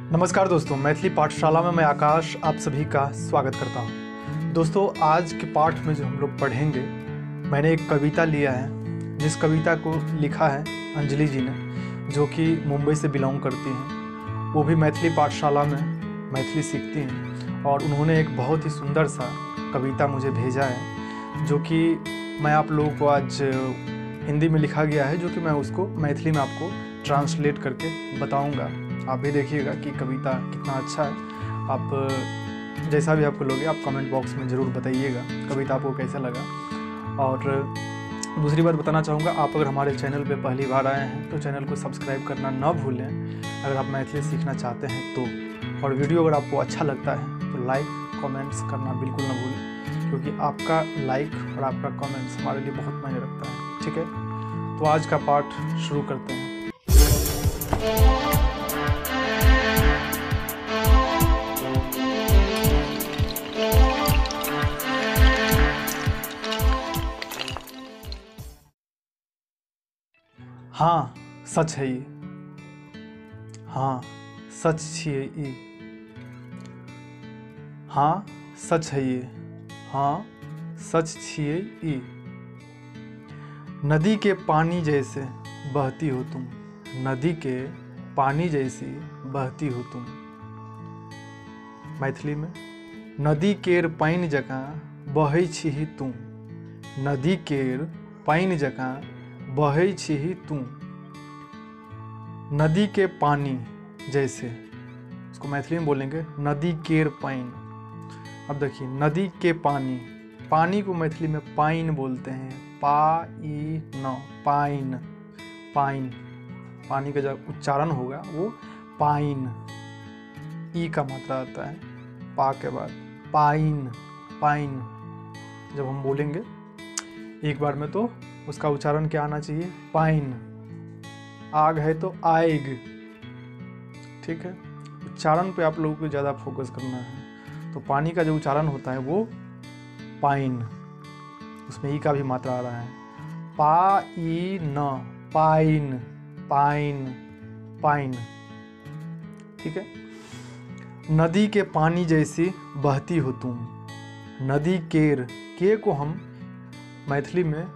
नमस्कार दोस्तों, मैथिली पाठशाला में मैं आकाश आप सभी का स्वागत करता हूं। दोस्तों, आज के पाठ में जो हम लोग पढ़ेंगे, मैंने एक कविता लिया है जिस कविता को लिखा है अंजलि जी ने, जो कि मुंबई से बिलोंग करती हैं। वो भी मैथिली पाठशाला में मैथिली सीखती हैं और उन्होंने एक बहुत ही सुंदर सा कविता मुझे भेजा है, जो कि मैं आप लोगों को आज हिंदी में लिखा गया है, जो कि मैं उसको मैथिली में आपको ट्रांसलेट करके बताऊँगा। आप भी देखिएगा कि कविता कितना अच्छा है। आप जैसा भी आपको लगे आप कमेंट बॉक्स में ज़रूर बताइएगा कविता आपको कैसा लगा। और दूसरी बात बताना चाहूँगा, आप अगर हमारे चैनल पे पहली बार आए हैं तो चैनल को सब्सक्राइब करना ना भूलें अगर आप मैथिली सीखना चाहते हैं तो। और वीडियो अगर आपको अच्छा लगता है तो लाइक कमेंट्स करना बिल्कुल ना भूलें, क्योंकि आपका लाइक और आपका कमेंट्स हमारे लिए बहुत मायने रखता है। ठीक है, तो आज का पाठ शुरू करते हैं। हाँ सच है ये, हाँ सच छिए ई, हाँ सच है ये, हाँ सच छिए ई। नदी के पानी जैसे बहती हो तुम, नदी के पानी जैसी बहती हो तुम। मैथिली में, नदी केर पानि जकाँ बहै छिहि तू, नदी केर पानि जकाँ बहै छिहि तू। नदी के पानी जैसे, उसको मैथिली में बोलेंगे नदी केर पाइन। अब देखिए, नदी के पानी, पानी को मैथिली में पाइन बोलते हैं, पाइन, पाइन, पाइन। पानी का जब उच्चारण होगा वो पाइन, ई का मात्रा आता है पा के बाद, पाइन, पाइन। जब हम बोलेंगे एक बार में तो उसका उच्चारण क्या आना चाहिए, पाइन। आग है तो आएग। ठीक है, उच्चारण पे आप लोगों को ज़्यादा फोकस करना है। तो पानी का जो उच्चारण होता है वो पाइन, उसमें ई का भी मात्रा आ रहा है, पाइन, पाइन, पाइन, पाइन। ठीक है, नदी के पानी जैसी बहती हो तुम। नदी केर, के को हम मैथिली में,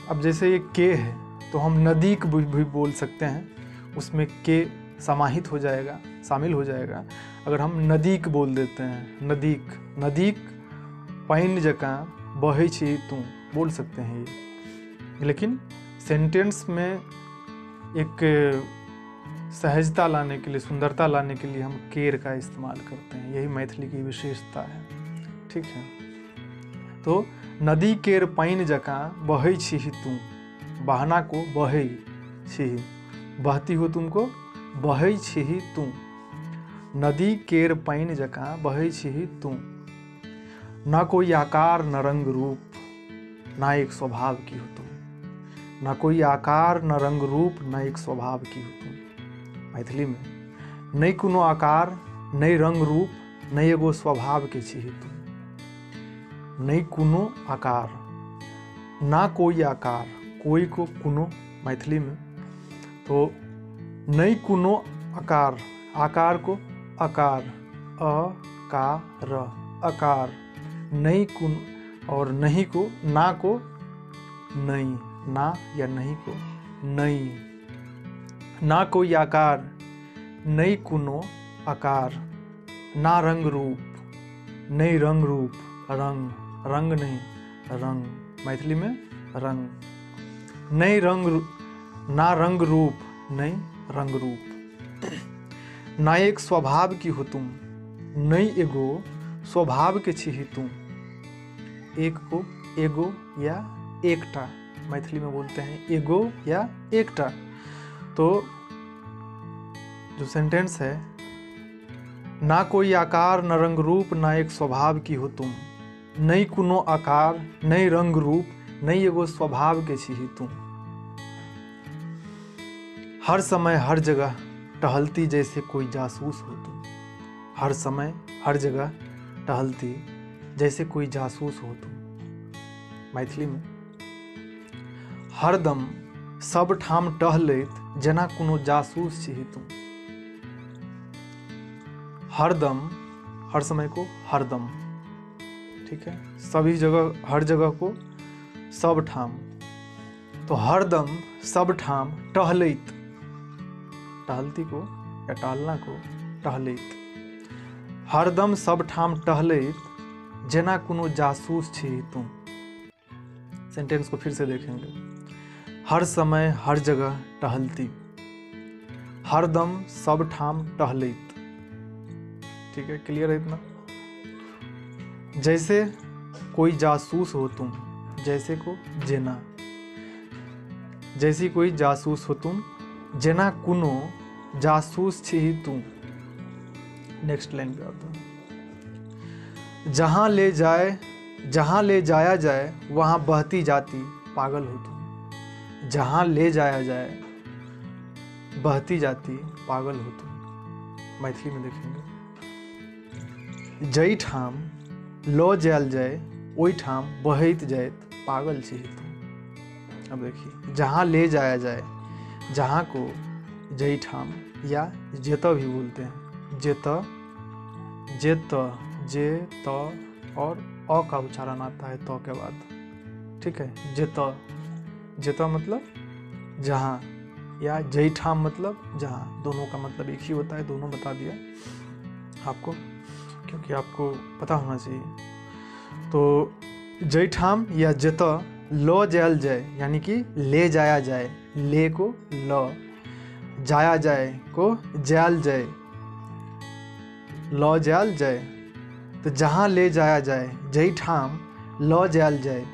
अब जैसे ये के है तो हम नदीक भी बोल सकते हैं, उसमें के समाहित हो जाएगा, शामिल हो जाएगा। अगर हम नदीक बोल देते हैं, नदीक, नदीक पाइन जकाँ बहै छी तू बोल सकते हैं ये। लेकिन सेंटेंस में एक सहजता लाने के लिए, सुंदरता लाने के लिए हम केर का इस्तेमाल करते हैं। यही मैथिली की विशेषता है। ठीक है, तो नदी केर पाइन जकाँ बहै छिहि तू, बहना को बहै छिहि, बहती हो तुमको बहै छिहि तू। नदी केर पाइन जकाँ बहै छिहि तू। न कोई आकार न रंग रूप, ना एक स्वभाव की हो तुम। न कोई आकार न रंग रूप, न एक स्वभाव की हो तुम। मैथिली में, नहीं कोनो आकार, नहीं रंग रूप, नहीं एगो स्वभाव के छिहि तुम। नहीं कोनो आकार, ना कोई आकार, कोई को कुनो मैथिली में, तो नहीं कुनो आकार, आकार को अकार, अकार, अकार, नहीं कुन, और नहीं को, ना को नहीं, ना या नहीं को नहीं। ना कोई आकार, नहीं कुनो आकार, ना रंग रूप, नहीं रंग रूप, रंग, रंग नहीं रंग, मैथिली में रंग। नहीं रंग, ना रंग रूप, नहीं रंग रूप। ना एक स्वभाव की हो तुम, नहीं एगो स्वभाव के छिहि तुम। एक को एगो या एकटा मैथिली में बोलते हैं, एगो या एकटा। तो जो सेंटेंस है, ना कोई आकार न रंग रूप, ना एक स्वभाव की हो तुम। नहीं कुनो आकार, नहीं रंग रूप, नहीं एगो स्वभाव के छिहि तुम। हर समय हर जगह टहलती जैसे कोई जासूस हो तुम। हर समय हर जगह टहलती जैसे कोई जासूस हो तुम। मैथिली में, हरदम सब ठाम टहलैत जेना कोनो जासूस छिहि तुम। हरदम, हर समय को हरदम, ठीक है, सभी जगह, हर जगह को सब ठाम। तो हरदम सब ठाम टहलैत, टहलती को या टहलना को टहलैत। हरदम सब ठाम टहलैत जेना कोनो जासूस छी तुम। सेंटेंस को फिर से देखेंगे। हर समय हर जगह टहलती, हरदम सब ठाम टहलैत, ठीक है, क्लियर है इतना। जैसे कोई जासूस हो तुम, जैसे को जेना, जैसी कोई जासूस हो तुम, जेना कुनो जासूस छी तुम। नेक्स्ट लाइन पे आता है। जहां ले जाए, जहां ले जाया जाए वहां बहती जाती पागल हो तुम। जहां ले जाया जाए बहती जाती पागल हो तुम। मैथिली में देखेंगे। जई ठाम लो जायल जाए ओई ठाम बहैत जाएत पागल छी तुम। अब देखिए, जहाँ ले जाया जाए, जहाँ को जई ठाम या जेत भी बोलते हैं। जेत, जेत, जे त और अ का उच्चारण आता है तो के बाद, ठीक है। जेत, जेत मतलब जहाँ, या जई ठाम मतलब जहाँ, दोनों का मतलब एक ही होता है, दोनों बता दिया आपको, क्योंकि आपको पता होना चाहिए। तो जई ठाम या जेत लो जायल जाए, यानी कि ले जाया जाए, ले को ल, जाया जाए को जायल जाए, लो जायल जाए। तो जहाँ ले जाया जाए, जई ठाम लो जायल जाए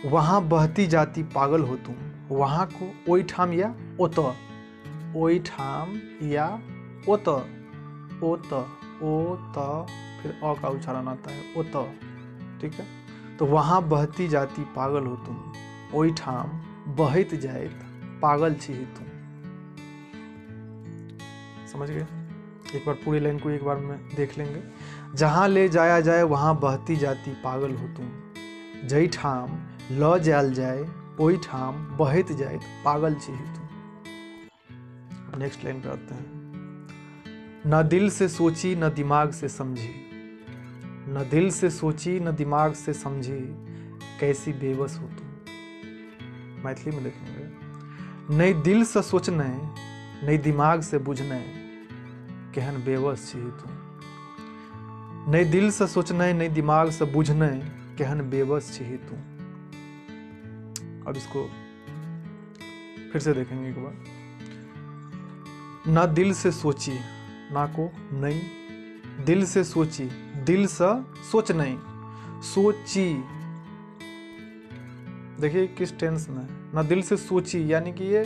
वहाँ बहती जाती पागल हो तुम। वहाँ को ओई ठाम या ओत, ओई ठाम या ओत, ओत, ओत, फिर अ का उच्चारण आता है ओत, ठीक है। तो वहाँ बहती जाती पागल हो तुम, ओई ठाम बहत जाएत पागल छी तुम। समझ गए? एक बार पूरी लाइन को एक बार में देख लेंगे। जहाँ ले जाया जाए वहाँ बहती जाती पागल हो तुम। जई ठाम ल जायल जाए ओई ठाम बहत जाएत पागल छी तुम। नेक्स्ट लाइन पे आते हैं। न दिल से सोची न दिमाग से समझी, न दिल से सोची न दिमाग से समझी कैसी बेबस हो तुम। मैथिली में देखेंगे। नहीं दिल से सोचने नहीं दिमाग से बुझने केहन बेबस छी तुम। नहीं दिल से सोचने नहीं दिमाग से बुझने केहन बेबस छी तुम। अब इसको फिर से देखेंगे एक बार। ना दिल से सोची, ना को नहीं, दिल से सोची, दिल से सोच नहीं, सोची, देखिए किस टेंस में। ना दिल से सोची यानी कि ये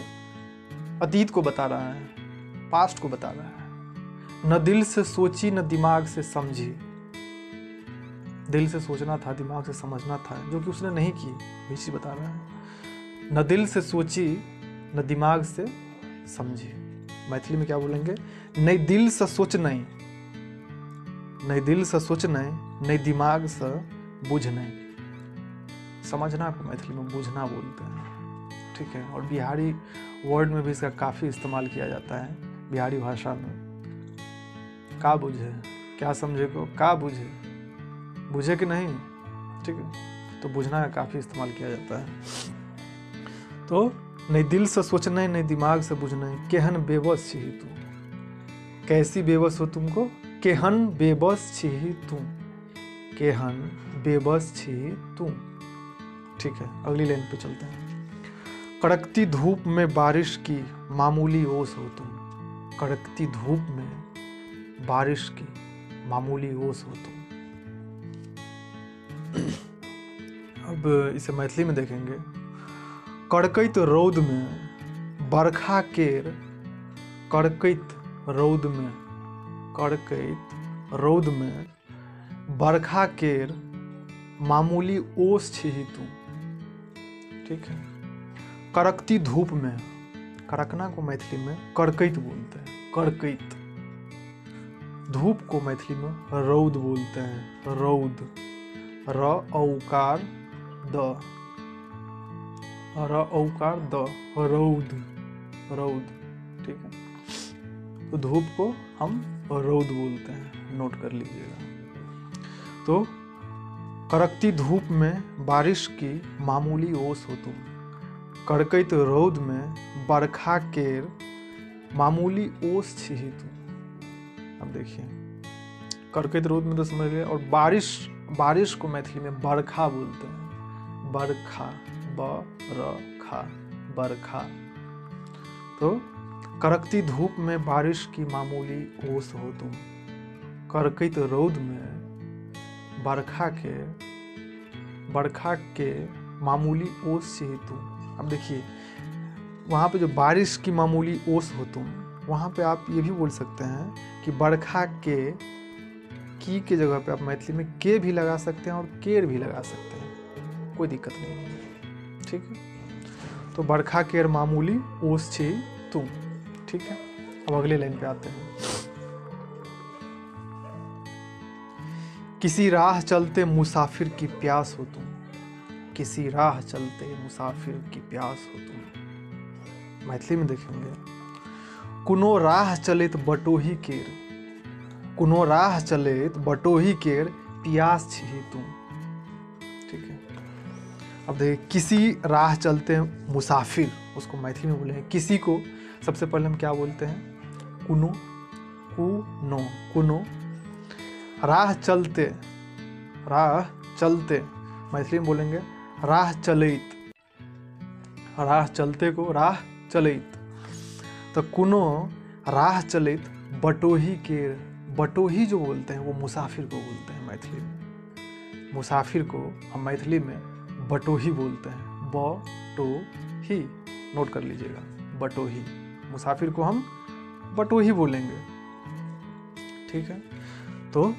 अतीत को बता रहा है, पास्ट को बता रहा है। न दिल से सोची न दिमाग से समझी, दिल से सोचना था दिमाग से समझना था जो कि उसने नहीं की, वही चीज बता रहा है। न दिल से सोची न दिमाग से समझी। मैथिली में क्या बोलेंगे? नहीं दिल से सोच नहीं, नहीं दिल से सोच नहीं, नहीं दिमाग से बुझ नहीं। समझना को मैथिली में बुझना बोलते हैं, ठीक है। और बिहारी वर्ड में भी इसका काफ़ी इस्तेमाल किया जाता है, बिहारी भाषा में। का बुझे, क्या समझे को का बुझे, बुझे कि नहीं, ठीक है। तो बुझना का काफ़ी इस्तेमाल किया जाता है। तो नहीं दिल से सोचना नहीं दिमाग से बुझना, केहन बेबस छी तू, कैसी बेबस हो तुमको, केहन बेबस छी तुम, केहन बेबस छी तुम, ठीक है। अगली लाइन पे चलते हैं। कड़कती धूप में बारिश की मामूली ओस हो तुम, कड़कती धूप में बारिश की मामूली ओस हो तुम। अब इसे मैथिली में देखेंगे। कड़कैत रौद में बरखा केर, कड़कैत रौद में, कड़कैत रौद में बरखा केर मामूली ओस छी तू, ठीक है। कड़कती धूप में, कड़कना को मैथिली में कड़कैत बोलते हैं, कड़कैत। धूप को मैथिली में रौद बोलते हैं, रौद, र औकार द, र औकार द, रौद, रौद, ठीक है। तो धूप को हम रौद बोलते हैं, नोट कर लीजिएगा। तो कड़कती धूप में बारिश की मामूली ओस हो तुम, कड़कैत रौद में बरखा केर मामूली ओस छिही तुम। अब देखिए, कड़कैत रौद में तो समझ गए, और बारिश को मैथिली में बरखा बोलते हैं, बरखा, बरखा, बरखा। तो कड़कती धूप में बारिश की मामूली ओस हो तुम, कड़कैत रौद में बरखा के मामूली ओस छिही तुम। अब देखिए, वहाँ पे जो बारिश की मामूली ओस हो तुम, वहाँ पे आप ये भी बोल सकते हैं कि बरखा की जगह पे आप मैथिली में के भी लगा सकते हैं और केर भी लगा सकते हैं, कोई दिक्कत नहीं है। ठीक है, तो बरखा केर मामूली ओस छिही तुम। ठीक है, अब अगले लाइन पे आते हैं। किसी राह चलते मुसाफिर की प्यास हो तुम, किसी राह चलते मुसाफिर की प्यास हो तुम। मैथिली में देखेंगे, कुनो राह चलेत बटोही केर, कुनो राह चलेत बटोही केर प्यास छिही तुम। ठीक है, अब देखिए, किसी राह चलते मुसाफिर, उसको मैथिली में बोलेंगे किसी को सबसे पहले हम क्या बोलते हैं, कुनो, कुनो। राह चलते मैथिली में बोलेंगे राह चलैत, राह चलते को राह चलैत। तो कुनो राह चलैत बटोही के, बटोही जो बोलते हैं वो मुसाफिर को बोलते हैं मैथिली में, मुसाफिर को हम मैथिली में बटोही बोलते हैं, बटोही, नोट कर लीजिएगा, बटोही। मुसाफिर को हम बटोही बोलेंगे। ठीक है, तो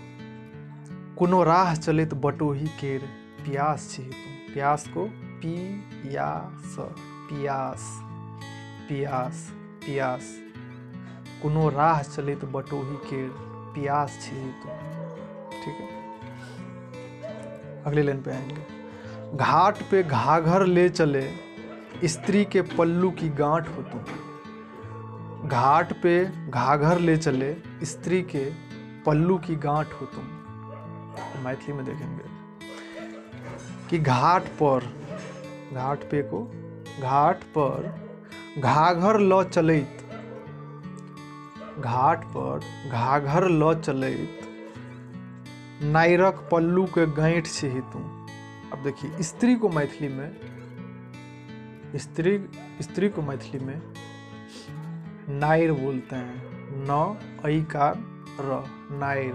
कुनो राह चलेत बटोही केर प्यास छिही तुम, प्यास को पियास, पियास, पियास, पियास। कुनो राह चलेत बटोही केर प्यास छिही तुम। ठीक है, अगले लाइन पे आएंगे। घाट पे घाघर ले चले स्त्री के पल्लू की गांठ हो तुम, घाट पे घाघर ले चले स्त्री के पल्लू की गांठ हो तुम। मैथिली में देखेंगे कि घाट पर, घाट पे को घाट पर घाघर ल चलैत, घाट पर घाघर ल चलैत नायरक पल्लू के गांठ छिही तुम। अब देखिए, स्त्री को मैथिली में, स्त्री को मैथिली में नायर बोलते हैं, न ऐ का र, नायर,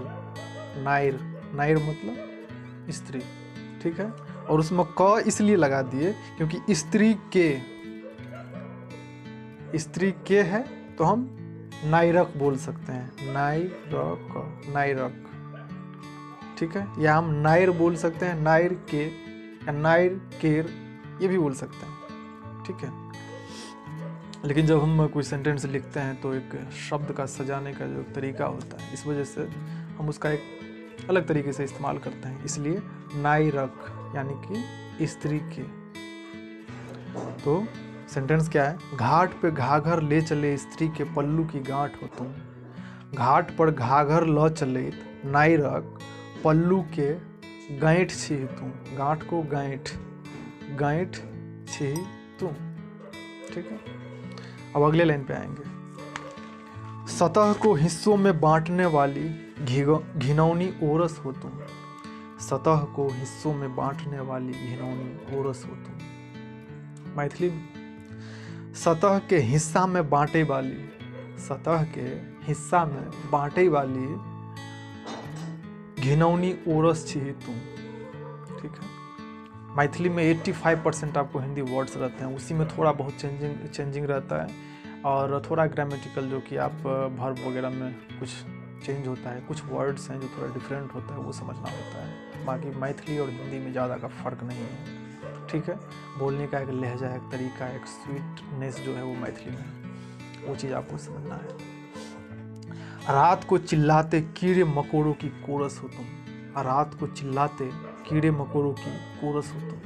नायर, नायर मतलब स्त्री। ठीक है, और उसमें क इसलिए लगा दिए क्योंकि स्त्री के है तो हम नायरक बोल सकते हैं, नायरक, नायरक। ठीक है, या हम नायर बोल सकते हैं, नायर के या नायर केर, ये भी बोल सकते हैं। ठीक है, लेकिन जब हम कोई सेंटेंस लिखते हैं तो एक शब्द का सजाने का जो तरीका होता है, इस वजह से हम उसका एक अलग तरीके से इस्तेमाल करते हैं, इसलिए नायरक यानी कि स्त्री के। तो सेंटेंस क्या है, घाट पे घाघर ले चले स्त्री के पल्लू की गांठ हो तुम, घाट पर घाघर ल चले नायरक पल्लू के गांठ छिही तुम, गांठ को गांठ, गांठ छिही तुम। ठीक है, अब अगले लाइन पे आएंगे। सतह को हिस्सों में बांटने वाली घिनौनी ओरस हो तुम, सतह को हिस्सों में बांटने वाली घिनौनी ओरस हो तुम। मैथिली में सतह के हिस्सा में बांटे वाली, सतह के हिस्सा में बांटे वाली घिनौनी ओरस छिही तुम। ठीक है, मैथिली में 85% आपको हिंदी वर्ड्स रहते हैं, उसी में थोड़ा बहुत चेंजिंग रहता है, और थोड़ा ग्रामेटिकल जो कि आप वर्ब वगैरह में कुछ चेंज होता है, कुछ वर्ड्स हैं जो थोड़ा डिफरेंट होता है, वो समझना होता है। बाकी मैथिली और हिंदी में ज़्यादा का फ़र्क नहीं है। ठीक है, बोलने का एक लहजा, एक तरीका, एक स्वीटनेस जो है वो मैथिली में है, वो चीज़ आपको समझना है। रात को चिल्लाते कीड़े मकोड़ों की कोरस हो तुम, रात को चिल्लाते कीड़े मकोड़ों की कोरस हो तुम।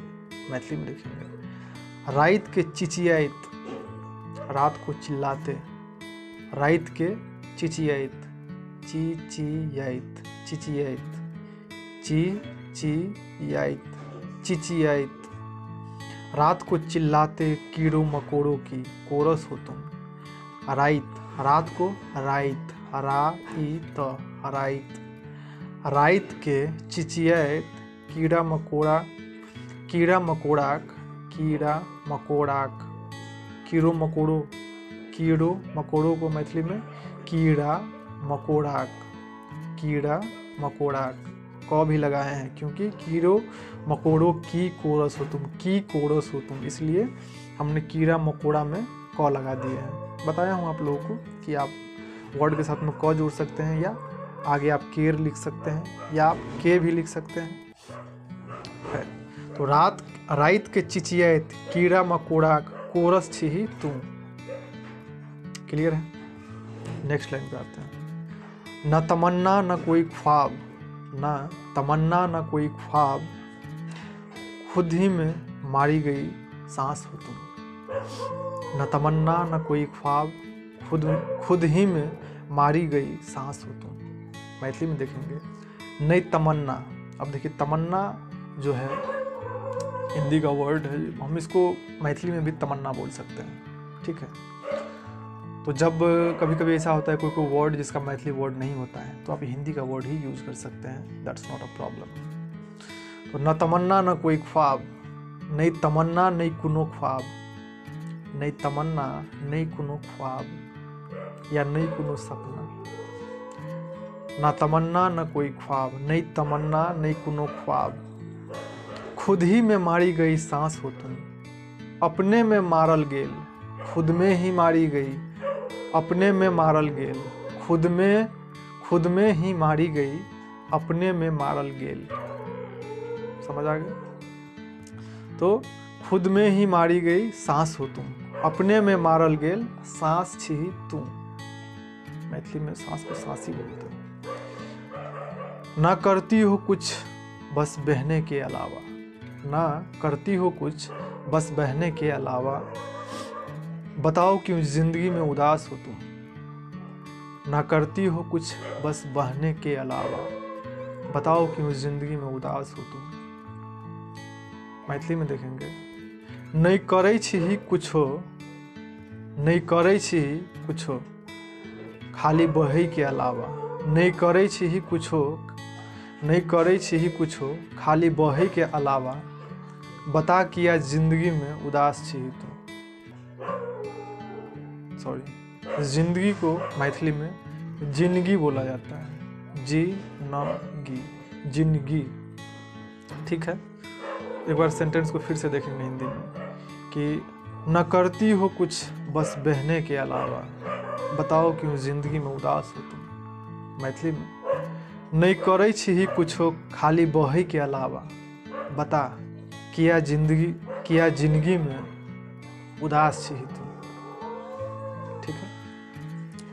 मैथिली में देखेंगे, रात के चिचियात, रात को चिल्लाते, रात के चिचियात चिचियाइत, चिचियाइत, चिचियाइत, चिचियाइत। रात को चिल्लाते कीड़ों मकोड़ों की कोरस हो तुम। राइत, रात को राइत, राइत, राइत। राइत के चिचियाइत कीड़ा मकोड़ा, कीड़ा मकोड़ाक, कीड़ा मकोड़ाक, कीड़ों मकोड़ों, कीड़ों मकोड़ों को मैथिली में कीड़ा मकोड़ाक, कीड़ा मकोड़ाक। क भी लगाए हैं क्योंकि कीड़ों मकोड़ों की कोरस हो तुम, की कोरस हो तुम, इसलिए हमने कीड़ा मकोड़ा में क लगा दिए हैं। बताया हूँ आप लोगों को कि आप वर्ड के साथ में क जोड़ सकते हैं या आगे आप केर लिख सकते हैं या आप के भी लिख सकते हैं। तो रात के चिचियाइत कीड़ा मकोड़ा कोरस छिही तुम। क्लियर है? नेक्स्ट लाइन पे आते हैं। न तमन्ना न कोई ख्वाब, न तमन्ना न कोई ख्वाब, खुद ही में मारी गई सांस हो तुम। न तमन्ना न कोई ख्वाब, खुद ही में मारी गई सांस हो तुम। मैथिली में देखेंगे नई तमन्ना। अब देखिए तमन्ना जो है हिंदी का वर्ड है, हम इसको मैथिली में भी तमन्ना बोल सकते हैं। ठीक है, तो जब कभी कभी ऐसा होता है कोई कोई वर्ड जिसका मैथिली वर्ड नहीं होता है तो आप हिंदी का वर्ड ही यूज़ कर सकते हैं, दैट्स नॉट अ प्रॉब्लम। तो न तमन्ना न कोई ख्वाब, नई तमन्ना नई कुनो ख्वाब, नई तमन्ना नई कुनो ख्वाब या नई कुनो सपना। न तमन्ना न कोई ख्वाब, नई तमन्ना नई कुनो ख्वाब, खुद ही में मारी गई सांस हो तुम। अपने में मारल गेल, खुद में ही मारी गई, अपने में मारल गेल, खुद में ही मारी गई, अपने में मारल गेल। समझ आ गया? तो खुद में ही मारी गई सांस हो तुम, अपने में मारल गेल सांस छिही तुम। मैथिली में सांस को सांस ही बोलते हैं। ना करती हो कुछ बस बहने के अलावा, ना करती हो कुछ बस बहने के अलावा, बताओ क्यों जिंदगी में उदास हो तुम। ना करती हो कुछ बस बहने के अलावा, बताओ क्यों जिंदगी में उदास हो तुम। मैथिली में देखेंगे नहीं करै छी ही कुछो, नहीं करै छी ही कुछो खाली बहै के अलावा, नहीं करै छी ही कुछो, नहीं करै छी ही कुछो खाली बहै के अलावा, बता किया जिंदगी में उदास छी तुम। सॉरी, जिंदगी को मैथिली में जिंदगी बोला जाता है, जिंदगी, जिंदगी। ठीक है, एक बार सेंटेंस को फिर से देखेंगे हिंदी में कि न करती हो कुछ बस बहने के अलावा, बताओ क्यों जिंदगी में उदास हो तुम। मैथिली में नहीं करै छी ही कुछो खाली बहै के अलावा, बता किया जिंदगी में उदास छी तुम। ठीक है,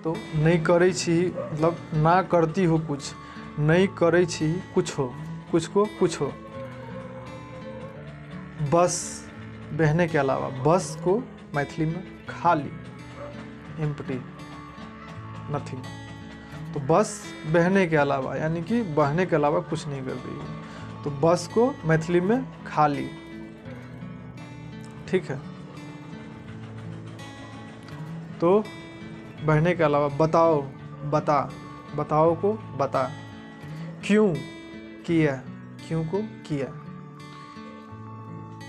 तो नहीं करै छी मतलब ना करती हो कुछ, नहीं करै छी कुछ हो, कुछ को कुछ हो, बस बहने के अलावा, बस को मैथिली में खाली, एम्प्टी, नथिंग। तो बस बहने के अलावा यानी कि बहने के अलावा कुछ नहीं कर रही है, तो बस को मैथिली में खाली। ठीक है, तो बहने के अलावा बताओ, बता, बताओ को बता, क्यों किया, क्यों को किया,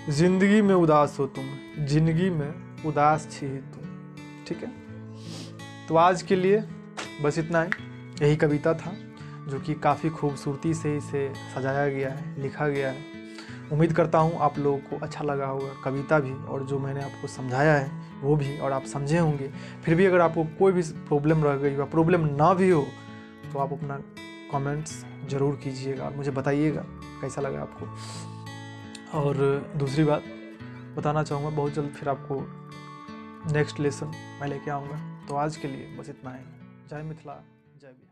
जिंदगी में उदास हो तुम, जिंदगी में उदास छी तुम। ठीक है, तो आज के लिए बस इतना ही। यही कविता था जो कि काफ़ी खूबसूरती से इसे सजाया गया है, लिखा गया है। उम्मीद करता हूँ आप लोगों को अच्छा लगा होगा कविता भी, और जो मैंने आपको समझाया है वो भी, और आप समझे होंगे। फिर भी अगर आपको कोई भी प्रॉब्लम रह गई या प्रॉब्लम ना भी हो तो आप अपना कमेंट्स ज़रूर कीजिएगा और मुझे बताइएगा कैसा लगा आपको। और दूसरी बात बताना चाहूँगा, बहुत जल्द फिर आपको नेक्स्ट लेसन मैं लेके आऊँगा। तो आज के लिए बस इतना ही। जय मिथिला, जय बिहार।